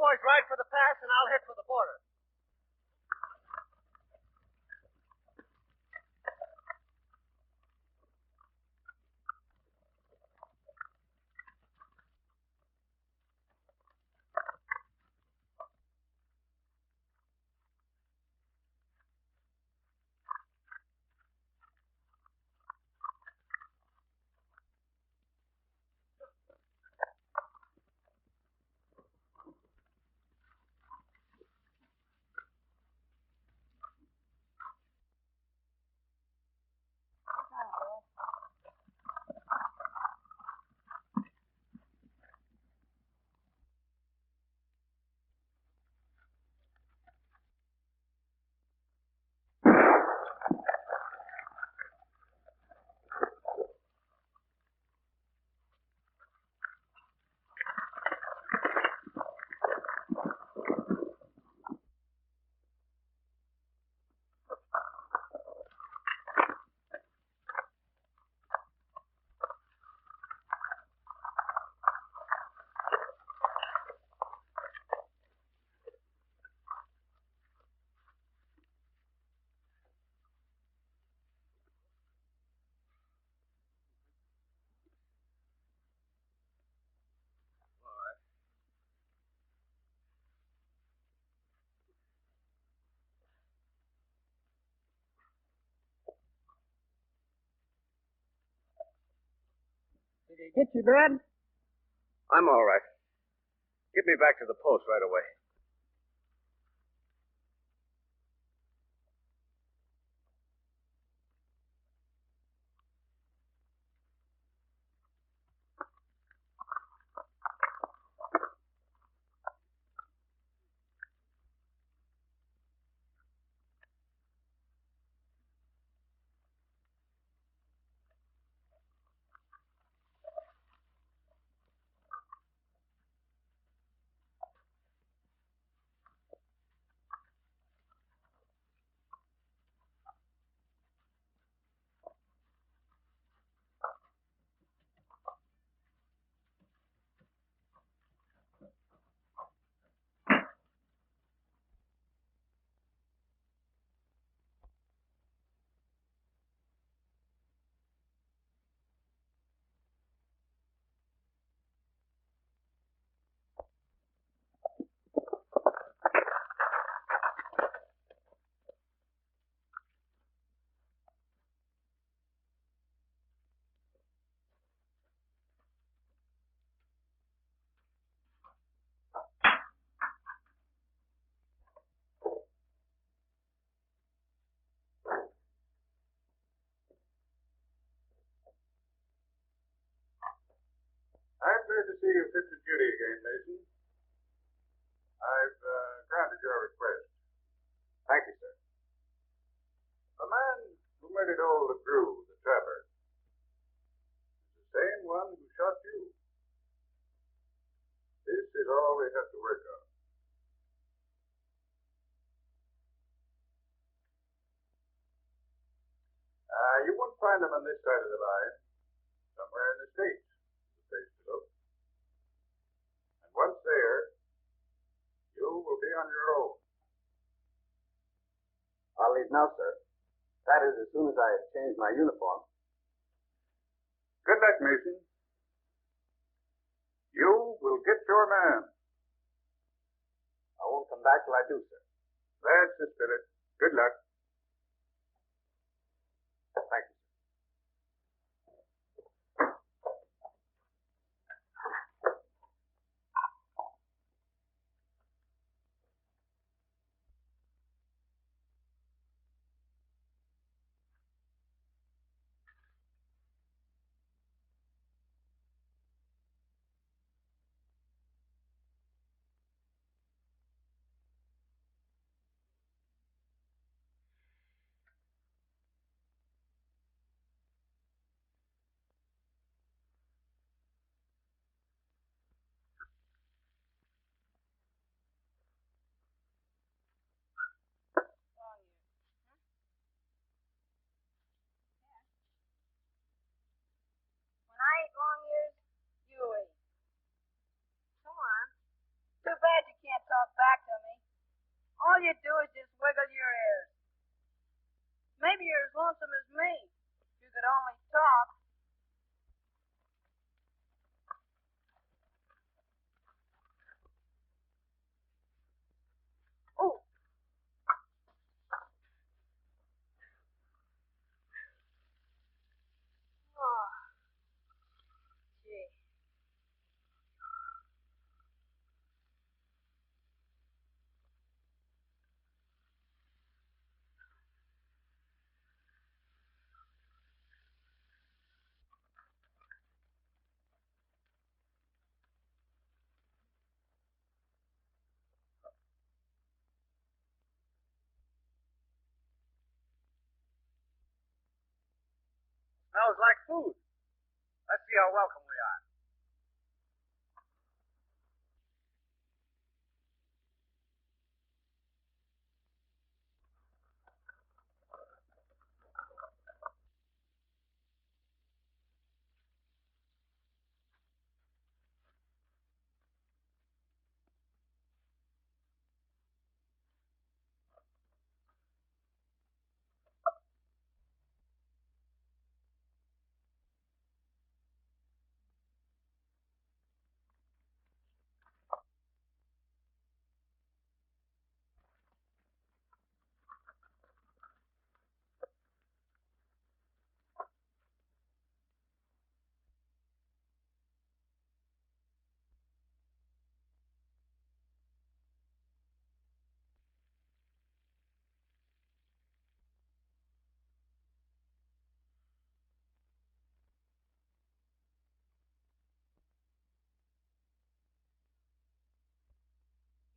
boys ride for the pass, and I'll head for the border. Did he hit you bad? I'm all right. Get me back to the post right away. I'm glad to see you fit to duty again, Mason. I've granted your request. Thank you, sir. The man who murdered old Drew, the trapper, is the same one who shot you. This is all we have to work on. You won't find him on this side of the line. Somewhere in the States. And once there, you will be on your own. I'll leave now, sir. That is, as soon as I change my uniform. Good luck, Mason. You will get your man. I won't come back till I do, sir. That's the spirit. Good luck. Thank you. Smells like food. Let's see how welcome we are.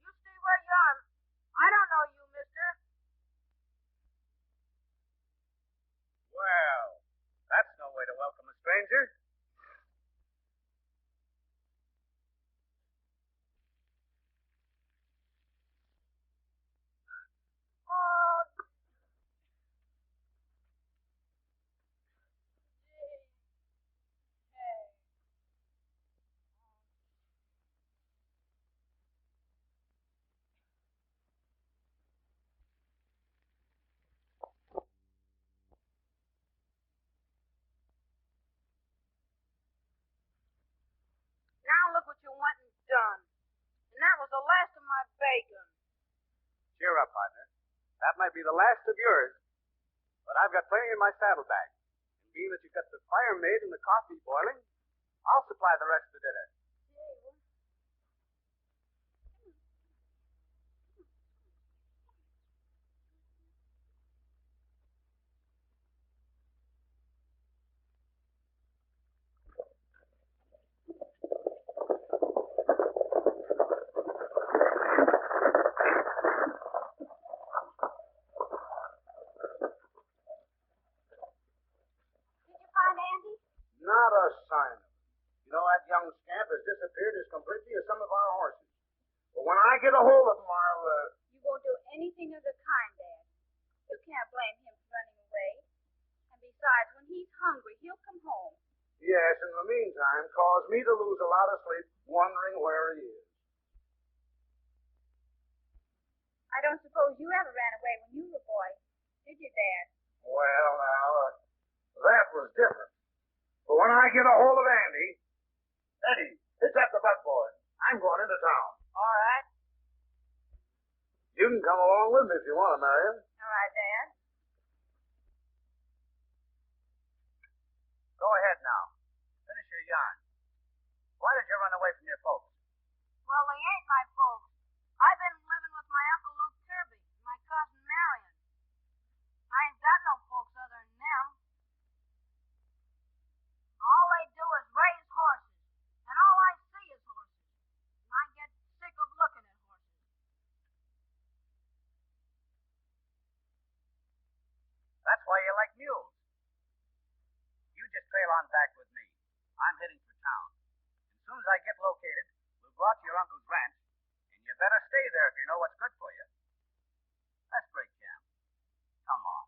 You stay where you are. I don't know you, mister. Well, that's no way to welcome a stranger. Oh, gee. Hey. Now look what you went and done. And that was the last of my bacon. Cheer up, partner. That might be the last of yours, but I've got plenty in my saddlebag. And being that you've got the fire made and the coffee boiling, I'll supply the rest of the dinner. Did you find Andy? Not a sign of him. You know, that young scamp has disappeared as completely as some of our horses. But when I get a hold of him, I'll, You won't do anything of the kind, Dad. You can't blame him for running away. And besides, when he's hungry, he'll come home. yes, in the meantime, cause me to lose a lot of sleep wondering where he is. I don't suppose you ever ran away when you were a boy, did you, Dad? Well, now, that was different. But when I get a hold of Andy, Eddie, hitch up the buckboard. I'm going into town. All right. You can come along with me if you want to, Marion. All right, Dad. Go ahead now. Finish your yarn. Why did you run away from your folks? Well, they ain't my folks. I've been living with my Uncle Luke Kirby and my cousin Marion. I ain't got no folks other than them. All they do is raise horses, and all I see is horses. And I get sick of looking at horses. That's why you like mules. You just trail on back with me. I'm heading for town. As soon as I get located, we'll go out to your uncle's ranch, and you better stay there if you know what's good for you. Let's break camp. Come on.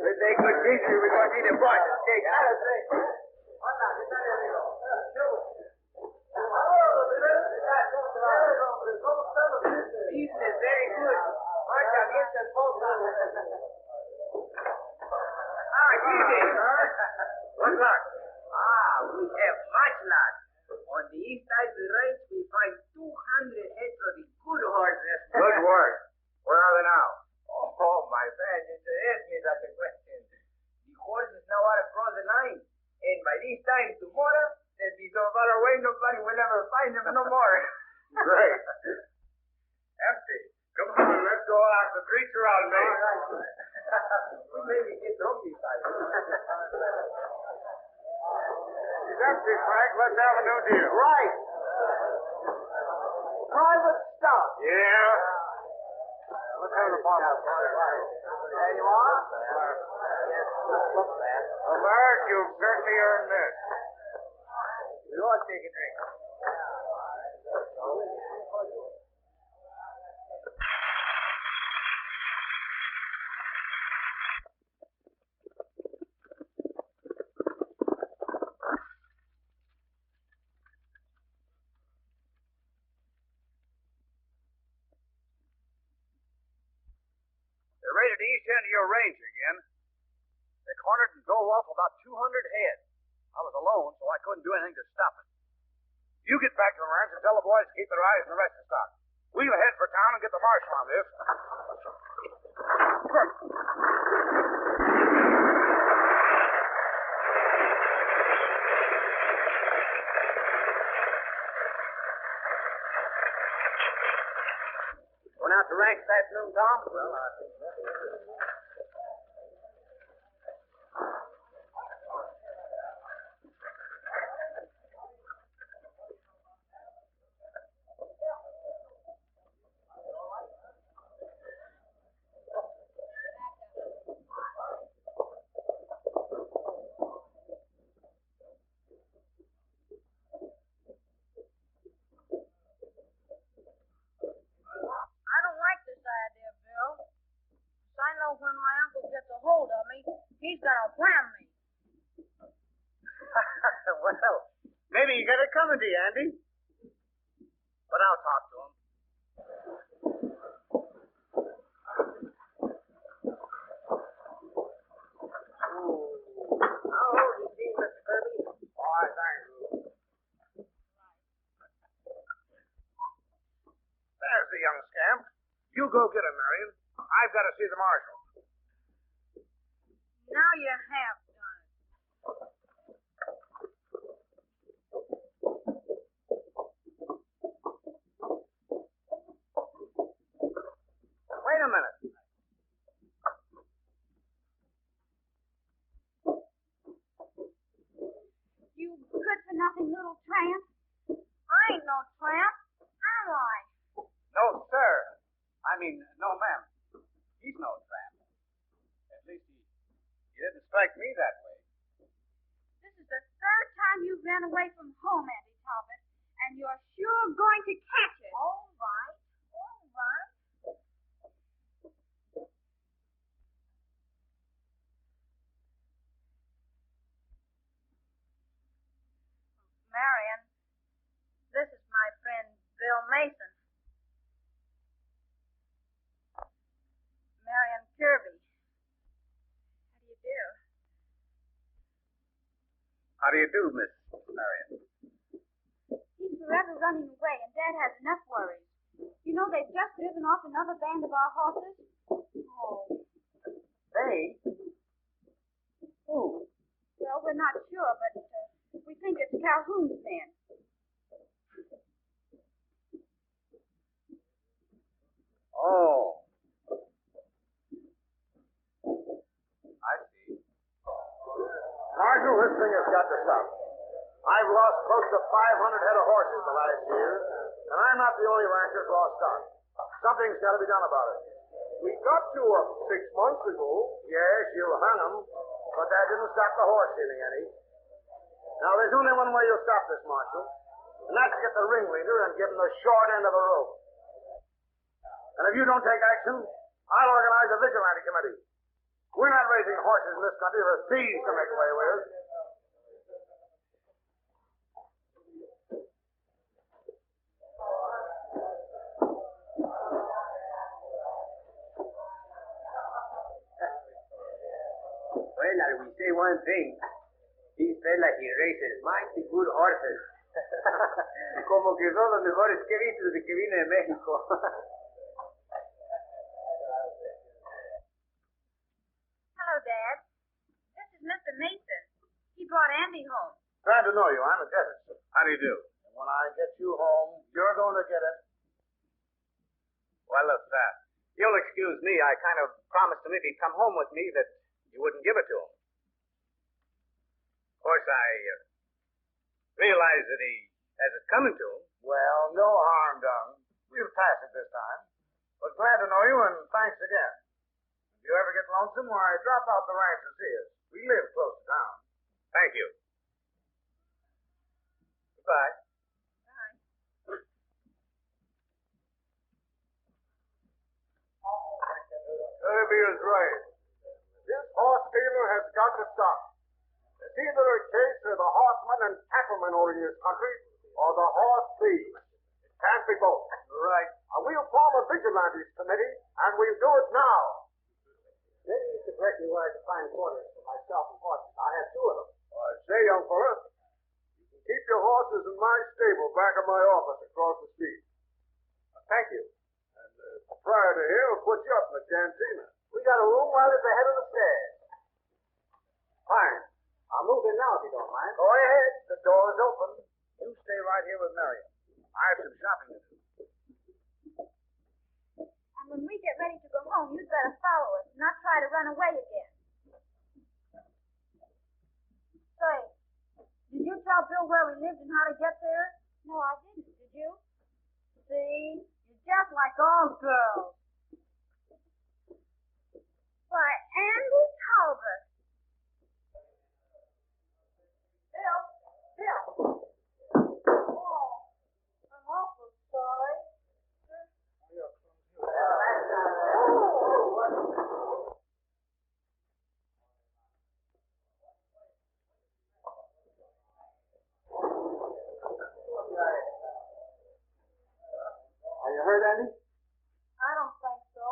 We take good pieces, we're going to need a bunch of cake. Eating is very good. Marcha bien se posa. Easy. What's luck? We have much luck. On the east side of the range, we find 200 heads of the good horses. Good work. Where are they now? Oh, my friend, you should ask me such a question. The horses now are across the line. And by this time tomorrow, they'll be so far away, nobody will ever find them no more. Great. Empty. Come on, let's go out. The streets are out, mate. We maybe get home this time. It's empty, Frank. Let's have a new deal. Right. private stuff. Yeah? Let's have the bottle. There you are. Yes, look that. Well, Mark, you've certainly earned this. We all take a drink. They're raided the east end of your range again. They cornered and drove off about 200 head. I was alone, so I couldn't do anything to stop it. You get back to the ranch and tell the boys to keep their eyes on the rest of the stock. We'll head for town and get the marshal on this. Good. Going out to ranch this afternoon, Tom? Well, I think that is. I don't like this idea, Bill. 'Cause I know when my uncle gets a hold of me, he's gonna wham me. Well, maybe you got it coming to you, Andy. But I'll talk to him. How old is he, Mr. Kirby? All right, thank you. There's the young scamp. You go get him, Marion. I've got to see the marshal. Now you have done it. Wait a minute. You good-for-nothing little tramp. I ain't no tramp, am I? No, sir. I mean, no, ma'am. He's no tramp. At least he didn't strike me that way. This is the third time you've ran away from home, Andy Talbot, and you're sure going to catch it. All right, all right. Marion, this is my friend Bill Mason. Marion Kirby. How do you do? How do you do, Miss Marion? He's forever running away, and Dad has enough worries. You know, they've just driven off another band of our horses. Oh. They? Who? Well, we're not sure, but we think it's Calhoun's men. Oh. I see. Marshal, this thing has got to stop. I've lost close to 500 head of horses the last year, and I'm not the only rancher who's lost stock. Something's got to be done about it. We got to 6 months ago. Yes, you hung them, but that didn't stop the horse stealing any. Now, there's only one way you'll stop this, Marshal, and that's to get the ringleader and give him the short end of a rope. And if you don't take action, I'll organize a vigilante committee. We're not raising horses in this country for thieves to make away with. Well, I will say one thing. These fellas he races mighty good horses. Como que son los mejores que he visto desde que vine de México. Hello, Dad. This is Mr. Mason. He brought Andy home. Glad to know you. I'm a dentist. How do you do? And when I get you home, you're going to get it. Well, if you'll excuse me, I kind of promised him if he'd come home with me that you wouldn't give it to him. Of course, I realize that he has it coming to him. Well, no harm done. We'll pass it this time. But glad to know you, and thanks again. If you ever get lonesome, why, drop out the ranch and see us. We live close to town. Thank you. Goodbye. Kirby is right. This horse stealer has got to stop. It's either a case of the horsemen and cattlemen over in this country, or the horse thieves. It can't be both. Right. We'll form a vigilantes committee, and we'll do it now. Maybe you could direct me where I can find quarters for myself and horses. I have two of them. I say, young fella, you can keep your horses in my stable back of my office across the street. Thank you. And the proprietor here will put you up in the cantina. We got a room right at the head of the stairs. Fine. I'll move in now if you don't mind. Go ahead. The door is open. You stay right here with Miriam. I have some shopping to do. And when we get ready to go home, you'd better follow us, not try to run away again. Say, did you tell Bill where we lived and how to get there? No, I didn't. Did you? See? You're just like all girls. Why, Andy Talbot. Bill. Oh, I'm awful sorry. Are you hurt, Andy? I don't think so.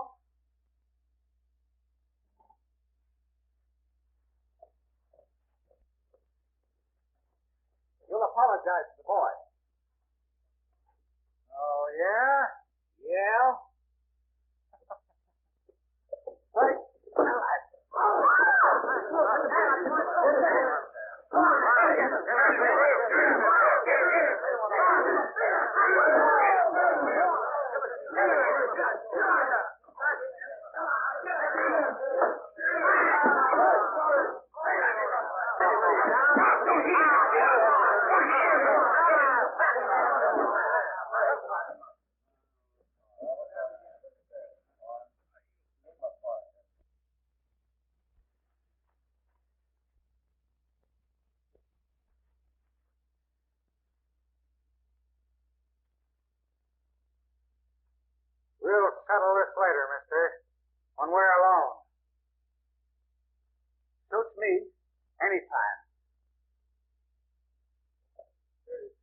You'll apologize to the boy. Oh, yeah? Yeah? Right. We'll settle this later, mister. When we're alone. Suits me. Anytime. Gee,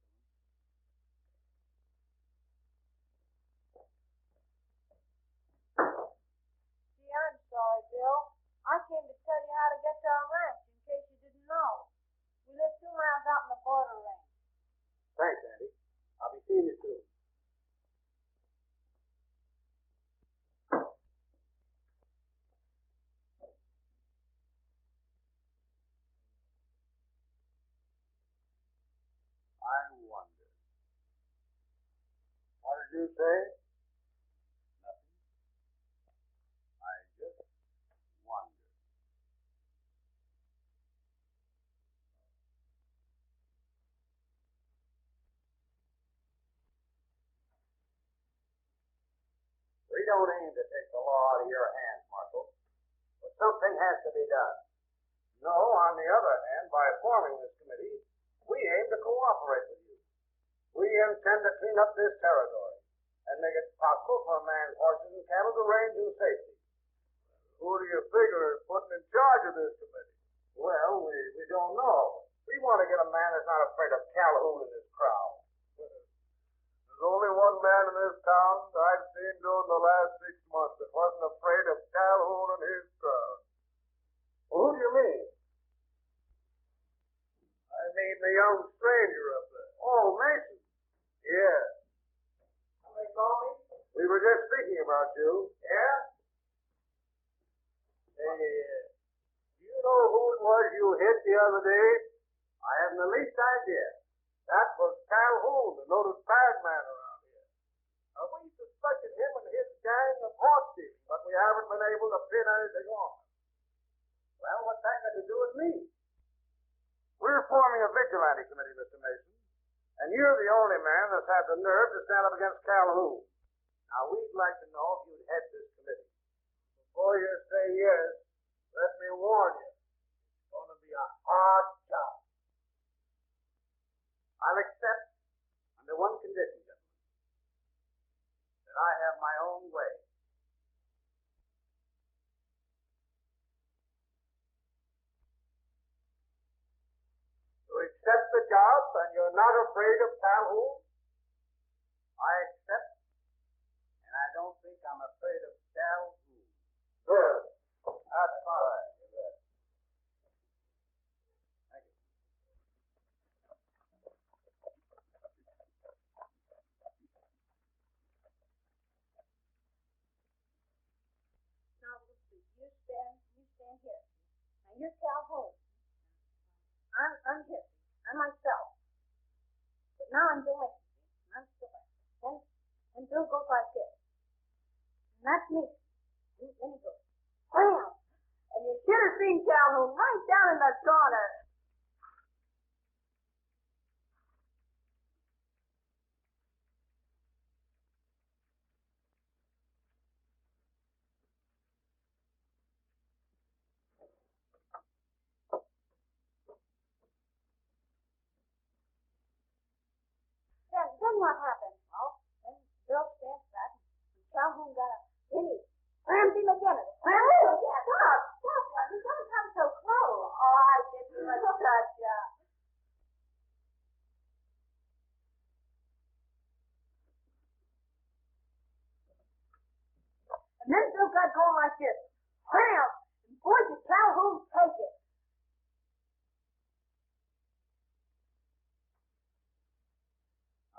I'm sorry, Bill. I came to tell you how to get to our ranch, in case you didn't know. We live 2 miles out in the border range. Thanks, Andy. I'll be seeing you soon. I wonder. What did you say? Nothing. I just wonder. We don't aim to take the law out of your hands, Marshal. But something has to be done. No, on the other hand, by forming this committee, we aim to cooperate with you. We intend to clean up this territory and make it possible for a man's horses and cattle to range in safety. Who do you figure is putting in charge of this committee? Well, we don't know. We want to get a man that's not afraid of Calhoun and his crowd. There's only one man in this town I've seen during the last 6 months that wasn't afraid of Calhoun and his crowd. Well, who do you mean? I mean the young stranger up there. Oh, Mason. Yeah. They call me? We were just speaking about you. Yeah? Hey, do you know who it was you hit the other day? I haven't the least idea. That was Calhoun, the noted bad man around here. We suspected him and his gang of horse stealing, but we haven't been able to pin anything on him. Well, what's that got to do with me? We're forming a vigilante committee, Mr. Mason, and you're the only man that's had the nerve to stand up against Calhoun. Now, we'd like to know if you'd head this committee. Before you say yes, let me warn you. It's going to be a hard job. I'll accept under one condition, gentlemen. That I have my own way. You accept the job and you're not afraid of Calhoun? I accept, and I don't think I'm afraid of Calhoun. Good. That's fine. Thank you. Now, you stand here. Now, you're Calhoun. I'm here. I'm myself. But now I'm doing it. I'm still. And Bill goes like this. And that's me. And then he goes, bam! And you should have seen Calhoun right down in the corner. Then what happened? Well, then Bill stands back and Calhoun got a penny. Slams him again. Slams him again. Stop, Johnny. Don't come so close. Oh, I didn't even touch ya. And then Bill got going like this. Bam! And boy, did Calhoun take it.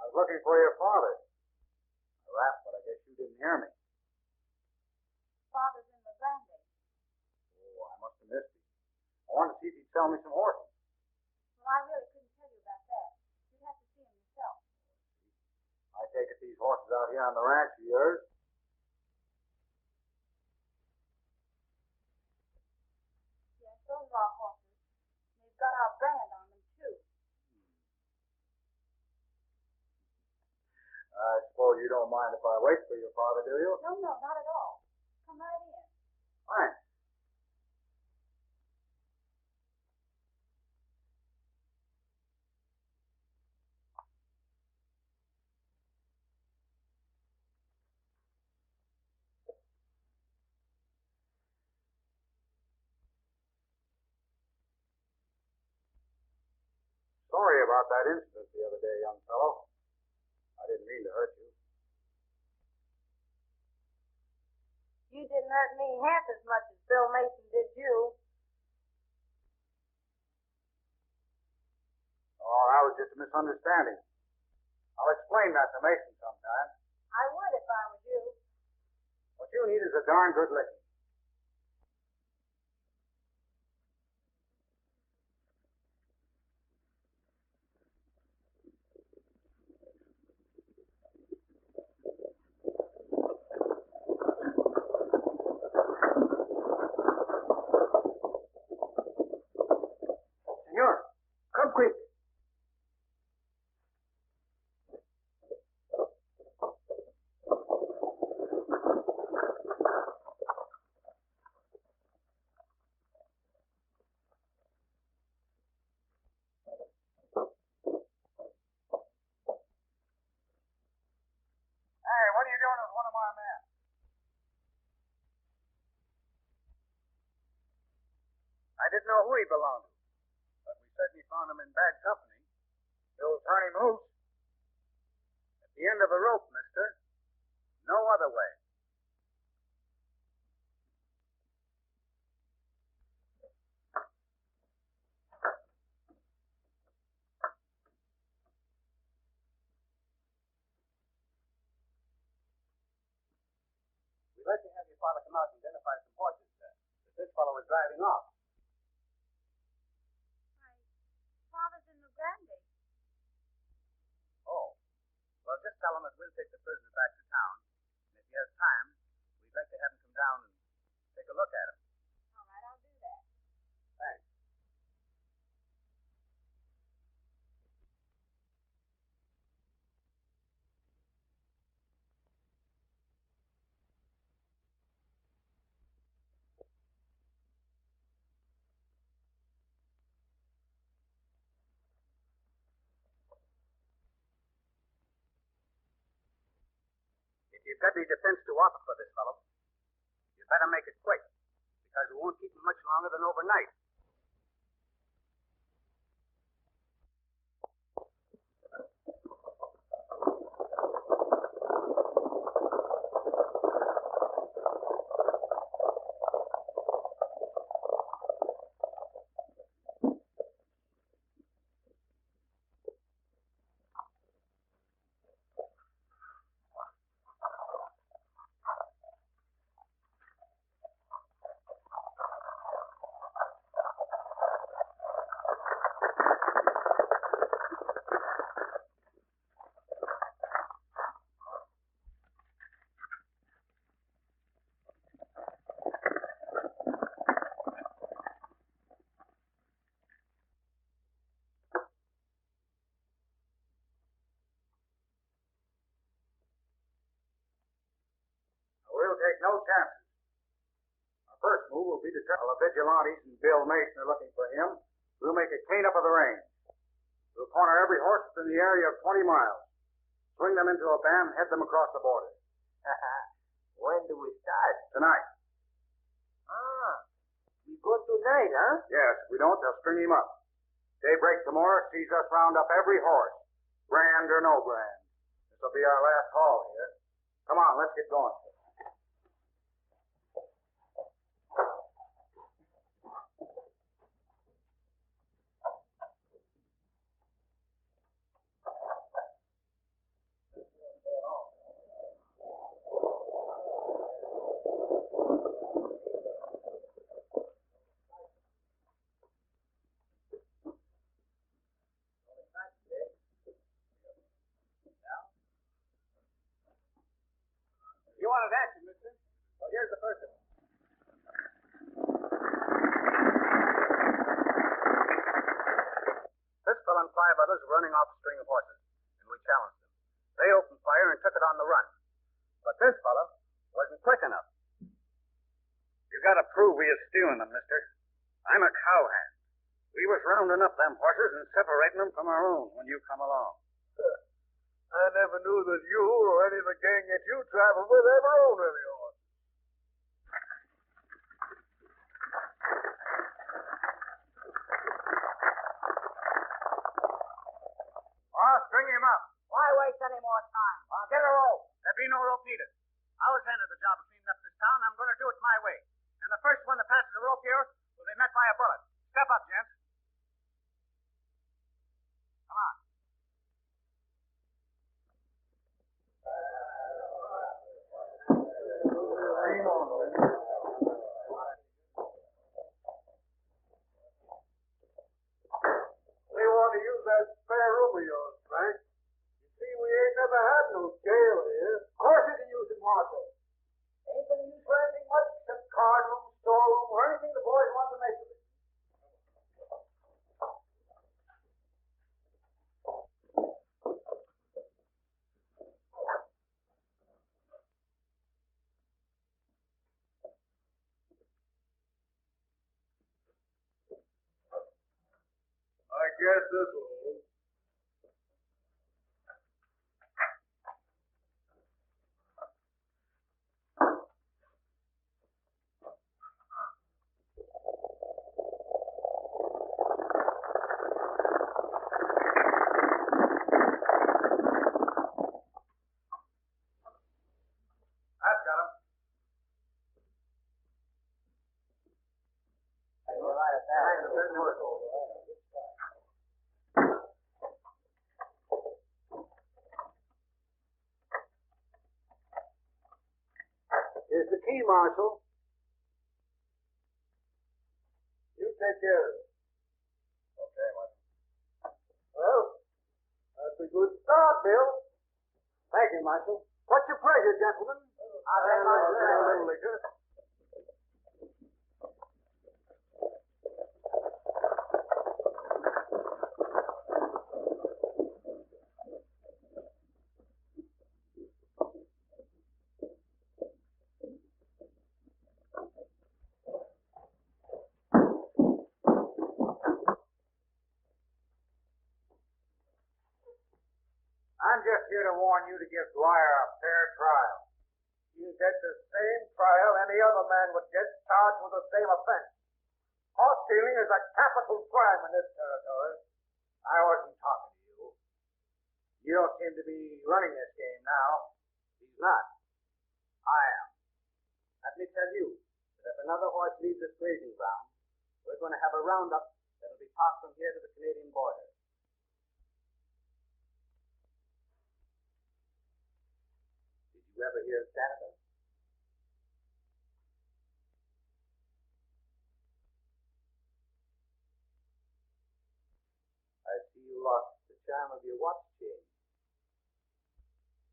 I was looking for your father. I laughed, but I guess you didn't hear me. Father's in the grande. Oh, I must have missed him. I wanted to see if he'd sell me some horses. Well, I really couldn't tell you about that. You'd have to see him yourself. I take it these horses out here on the ranch are yours? Yes, those are our horses. They've got our brand on them, too. I suppose you don't mind if I wait for your father, do you? No, not at all. Come right in. Thanks. Sorry about that incident the other day, young fellow. I didn't mean to hurt you. You didn't hurt me half as much as Bill Mason did you. Oh, that was just a misunderstanding. I'll explain that to Mason sometime. I would if I was you. What you need is a darn good licking. Senor, come quick. Hey, what are you doing with one of my men? I didn't know who he belonged to, but we certainly found him in bad company. You'll turn him loose. At the end of a rope, mister. No other way. We'd like to have your father come out and identify some horses that this fellow is driving off. My father's in the grande. Oh. Well, just tell him that we'll take the prisoner back to town. And if he has time, we'd like to have him come down and take a look at him. All right, I'll do that. Thanks. deadly defense to offer for this fellow. You better make it quick, because we won't keep him much longer than overnight. We'll take no chances. Our first move will be to tell the vigilantes and Bill Mason are looking for him. We'll make a clean-up of the range. We'll corner every horse within the area of 20 miles. Swing them into a band and head them across the border. When do we start? Tonight. We go tonight, huh? Yes, if we don't, they'll string him up. Daybreak tomorrow sees us round up every horse, brand or no brand. This'll be our last haul here. Come on, let's get going. You wanted action, mister? Well, here's the first one. Pistol and 5 others were running off a string of horses, and we challenged them. They opened fire and took it on the run. But this fellow wasn't quick enough. You gotta prove we is stealing them, mister. I'm a cowhand. We was rounding up them horses and separating them from our own when you come along. I never knew that you or any of the gang that you traveled with ever owned any horse. String him up. Why waste any more time? Get a rope. There'll be no rope needed. I was handed the job of cleaning up this town. I'm going to do it my way. And the first one that passes the rope here will be met by a bullet. Step up, gents. Come on. We want to use that spare room of yours, Frank. You see, we ain't never had no jail here. Of course you can use it, Marshal. Ain't been used for anything much except card room, storeroom, or anything the boys want to make of it. I guess this will hold. That's got him. You're right at that. Here's the key, Marshal. You take care of it. Okay, Marshal. Well, that's a good start, Bill. Thank you, Marshal. What's your pleasure, gentlemen? I'll take my a little liquor. I'm just here to warn you to give Dwyer a fair trial. You get the same trial any other man would get charged with the same offense. Horse stealing is a capital crime in this territory. I wasn't talking to you. You don't seem to be running this game now. He's not. I am. Let me tell you that if another horse leaves this grazing ground, we're going to have a roundup that'll be passed from here to the Canadian border. Did you ever hear of Canada? I see you lost the charm of your watch chain.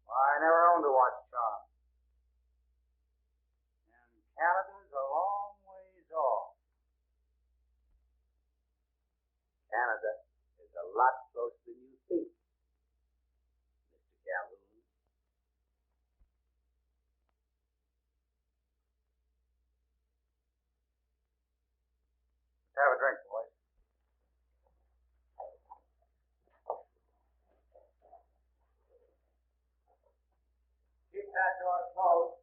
I never owned a watch charm. And Canada's a long ways off. Canada is a lot closer than you think, Mr. Calhoun. Have a drink, boys. Keep that door closed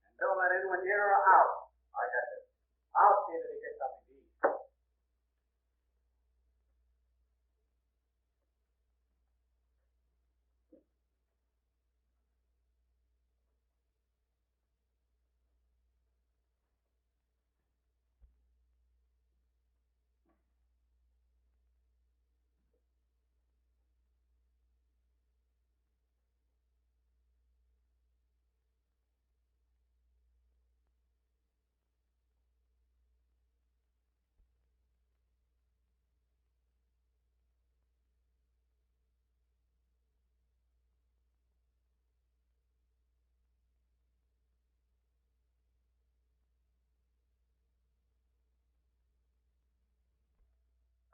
and don't let anyone near or out. I got it. I'll see that he gets something to eat.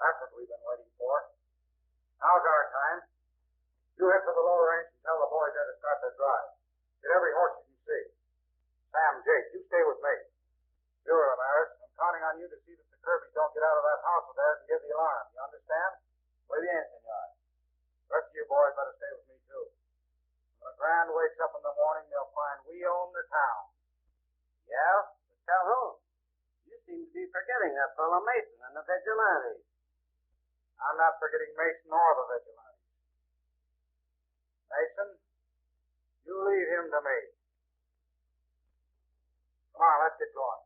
That's what we've been waiting for. Now's our time. You head for the lower range and tell the boys there to start their drive. Get every horse you can see. Sam, Jake, you stay with me. Sure, Amaris. I'm counting on you to see that the Kirby's don't get out of that house of theirs and give the alarm. You understand? Muy bien, senor. The rest of you boys better stay with me, too. When the Grand wakes up in the morning, they'll find we own the town. Yeah? But Calhoun, you seem to be forgetting that fellow Mason and the vigilantes. I'm not forgetting Mason or the vigilantes. Mason, you leave him to me. Come on, let's get going.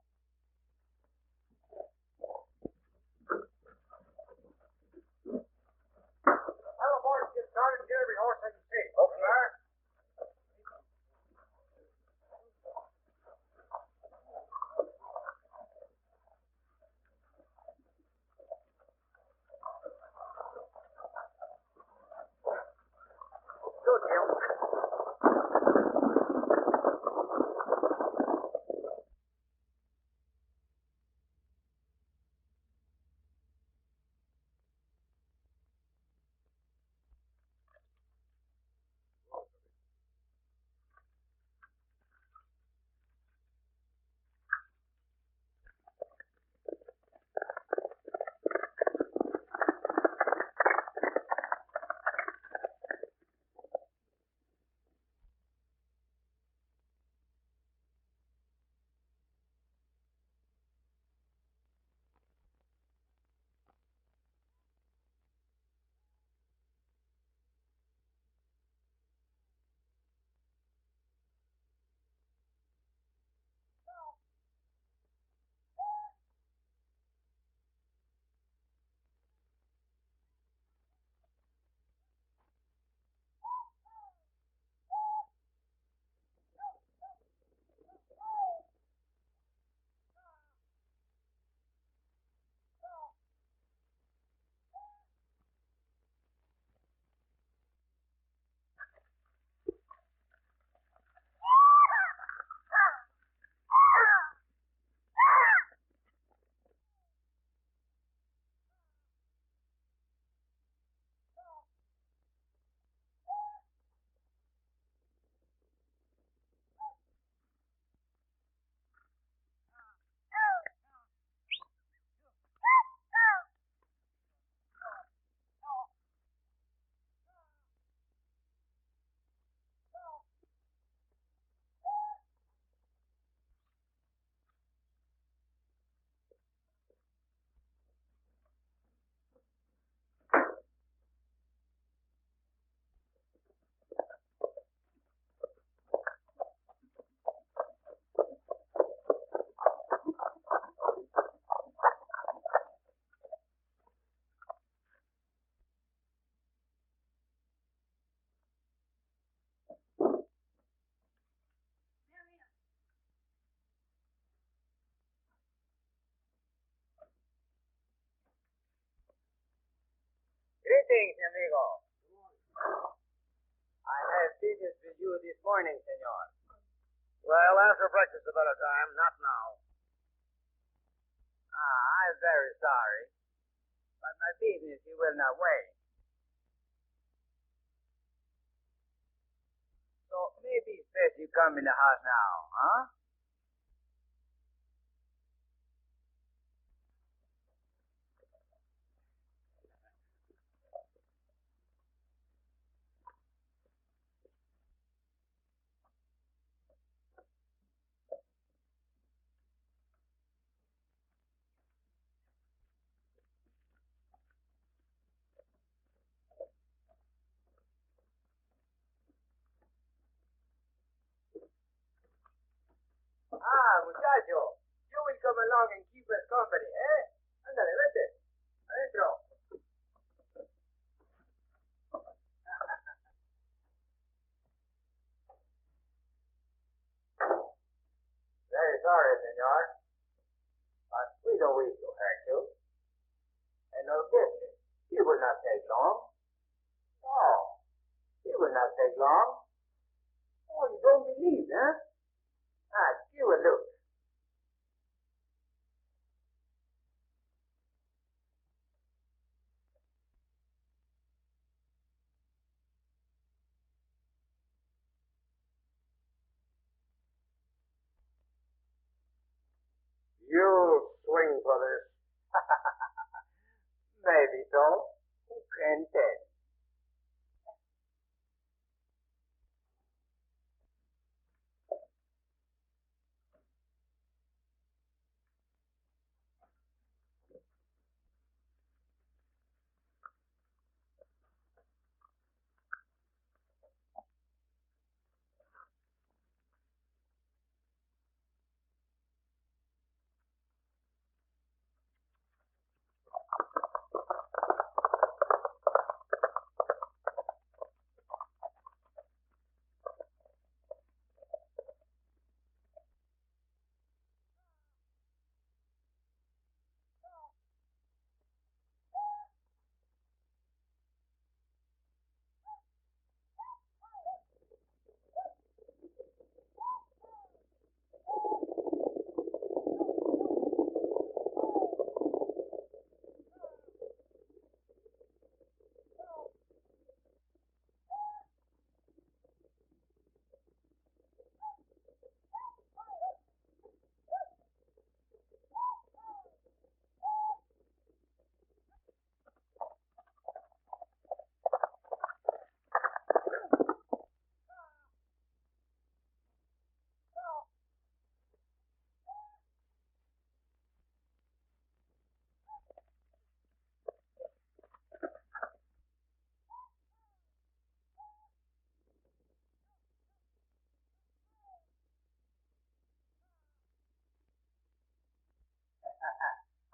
Tell the boys to get started and get every horse they can see. Okay, sir. Greetings, amigo. I have business with you this morning, senor. Well, after breakfast a better time, not now. I'm very sorry, but my business he will not wait. So maybe it's best you come in the house now, huh? Muchacho, you will come along and keep us company, eh? Ándale, vete. Adentro. Very sorry, senor, but we don't wish to hurt you. And our business, it will not take long. No, it will not take long. Oh, you don't believe, huh? Give a look. You'll swing for this. Maybe so. Who can tell?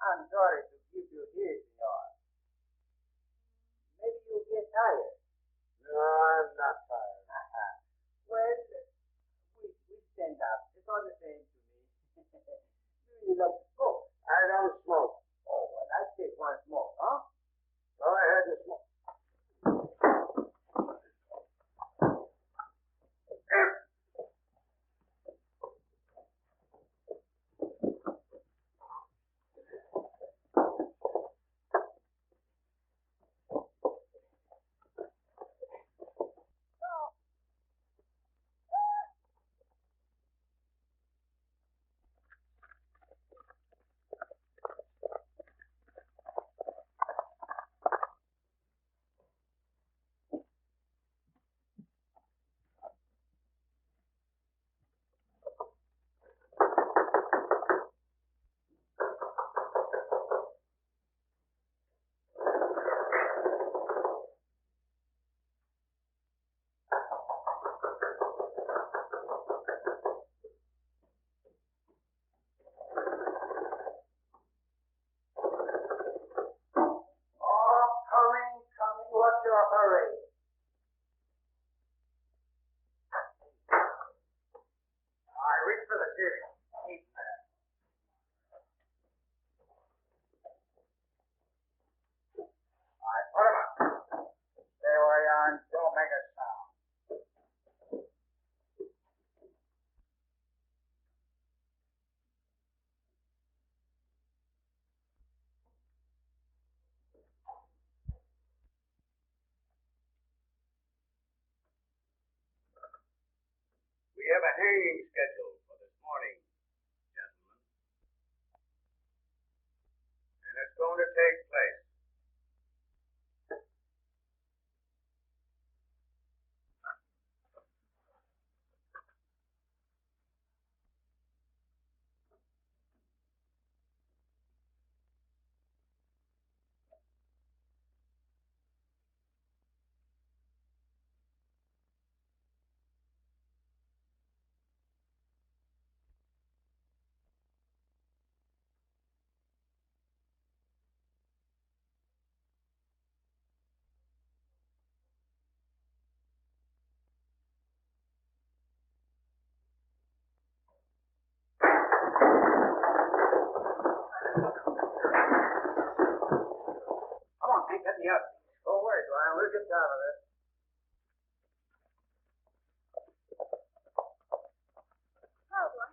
I'm sorry to keep you here, senor. Maybe you'll get tired. No, I'm not tired. Well, we stand up. It's all the same to me. Do you like to smoke? I don't smoke. Oh, well, I'll take one smoke, huh? Go ahead and smoke. hanging schedule for this morning, gentlemen. And it's going to take place. Come on, Pete, get me up. Go away, Dwyer. We'll get down to this. Hello, boy.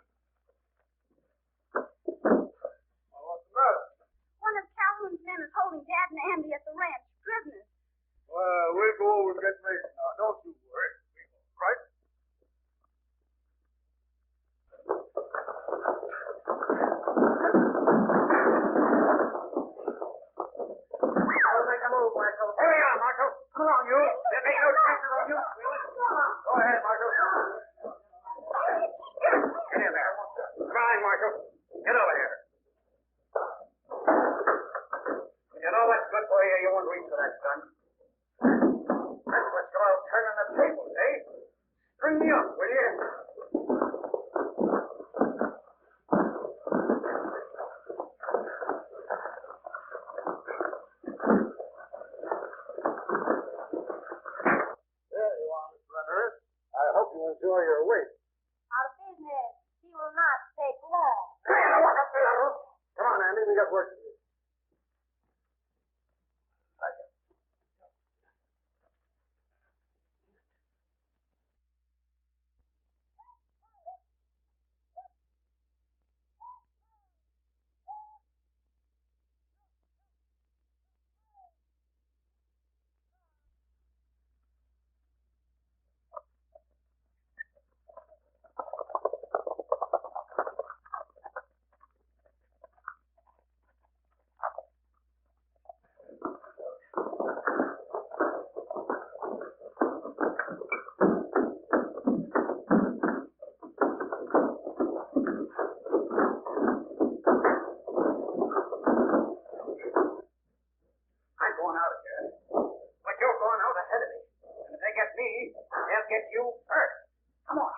Well, what's the matter? One of Calhoun's men is holding Dad and Andy at the ranch, prisoners. Well, we'll go over and get Mason now. Don't you worry. Right? Don't make a move, Marshal. Here we are, Marshal. Come along, you. There ain't no chances on you. Go ahead, Marshal. Get in there. Come on, Marshal. Get over here. You know what's good for you? You won't reach for that gun. That's what's called turning the tables, eh? String me up, will you? There you are, Mr. Renner. I hope you enjoy your wait. Our business, he will not take long. Come on, Andy. We got work to do. I'm going out of here. But you're going out ahead of me. And if they get me, they'll get you first. Come on.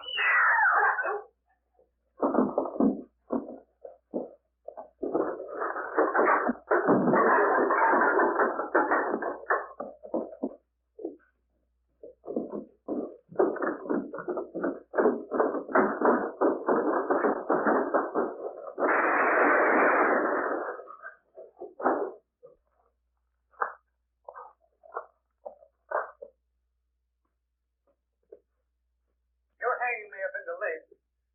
Your hanging may have been delayed,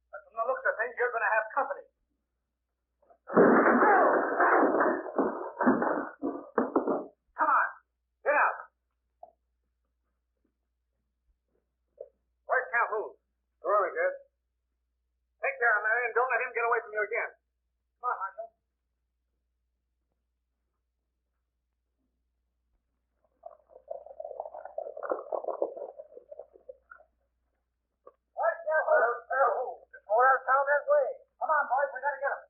but from the looks of things, you're going to have company. Come on, get out. Where's Calhoun? Where are we, kid? Take care of Mary and don't let him get away from you again. Come on, Marshal. Where's Calhoun? Just go out of town that way. Come on, boys, we gotta get him.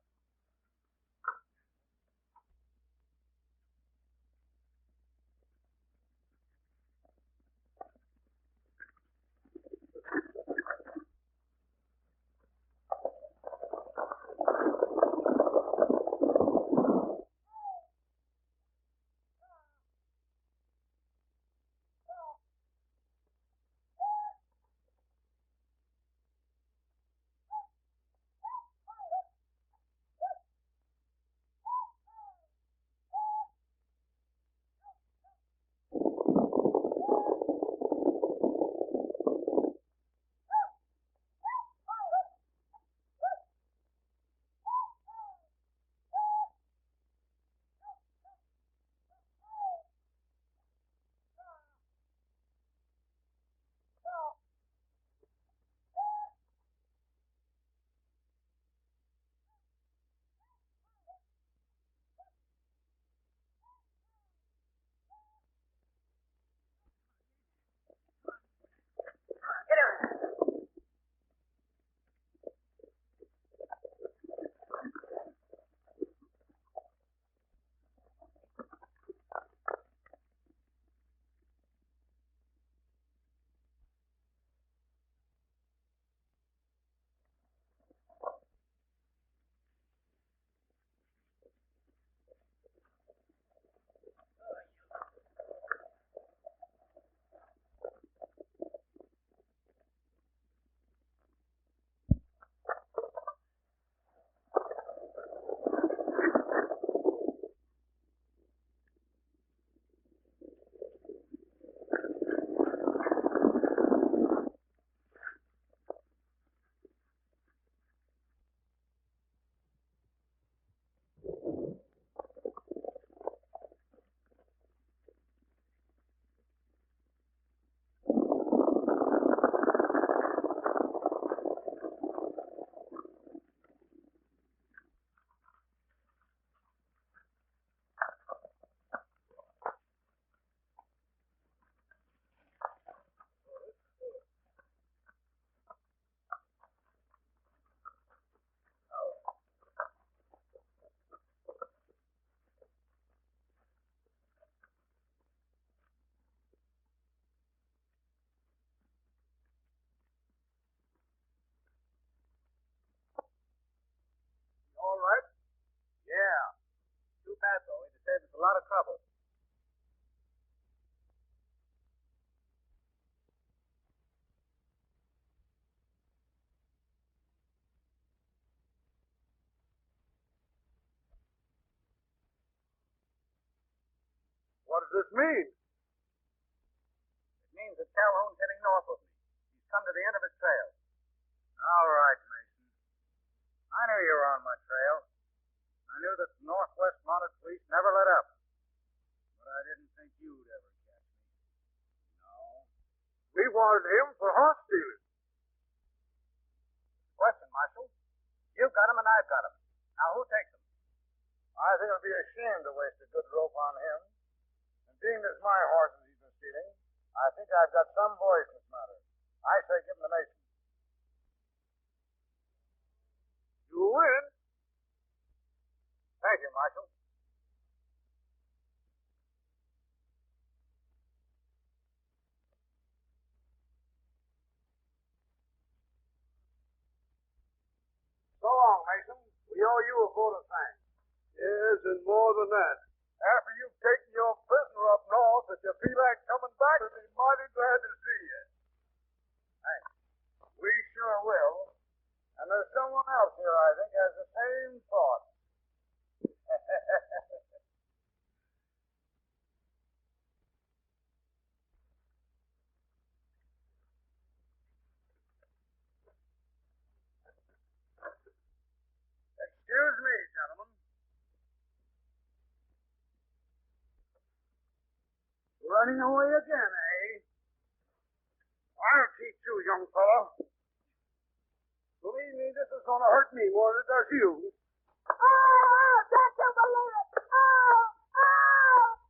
bad, though. It'd save us a lot of trouble. What does this mean? It means that Calhoun's heading north with me. He's come to the end of his trail. All right, Mason. I knew you were on my trail. I knew that the Northwest Mounted Police never let up. But I didn't think you'd ever catch me. No. We wanted him for horse stealing. Question, Marshal. You've got him and I've got him. Now, who takes him? I think it would be a shame to waste a good rope on him. And being this my horses he's been stealing, I think I've got some voice in this matter. I say give him to Mason. You win. Thank you, Marshal. So long, Mason. We owe you a vote of thanks. Yes, and more than that. After you've taken your prisoner up north, if you feel like coming back, I'd be mighty glad to see you. Thanks. We sure will. And there's someone else here, I think, has the same thought. Excuse me, gentlemen. Running away again, eh? I'll teach you, young fellow. Believe me, this is going to hurt me more than it does you. Oh, don't you believe it? Oh, oh!